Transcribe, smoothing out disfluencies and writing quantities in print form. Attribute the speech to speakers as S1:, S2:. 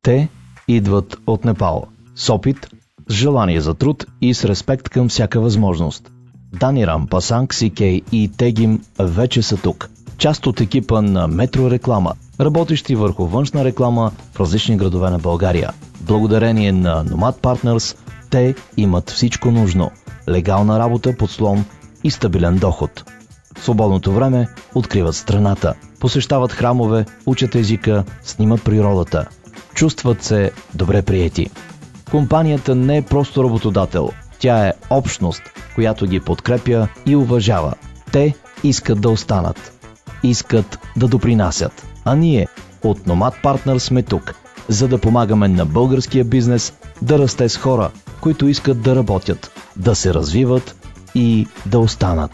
S1: Те идват от Непал с опит, с желание за труд и с респект към всяка възможност. Данирам, Пасанг, Сикей и Тегим вече са тук. Част от екипа на Метро Реклама, работещи върху външна реклама в различни градове на България. Благодарение на Nomad Partners, те имат всичко нужно. Легална работа, подслон и стабилен доход. В свободното време откриват страната, посещават храмове, учат езика, снимат природата. Чувстват се добре приети. Компанията не е просто работодател, тя е общност, която ги подкрепя и уважава. Те искат да останат. Искат да допринасят. А ние от Nomad Partners сме тук, за да помагаме на българския бизнес да расте с хора, които искат да работят, да се развиват и да останат.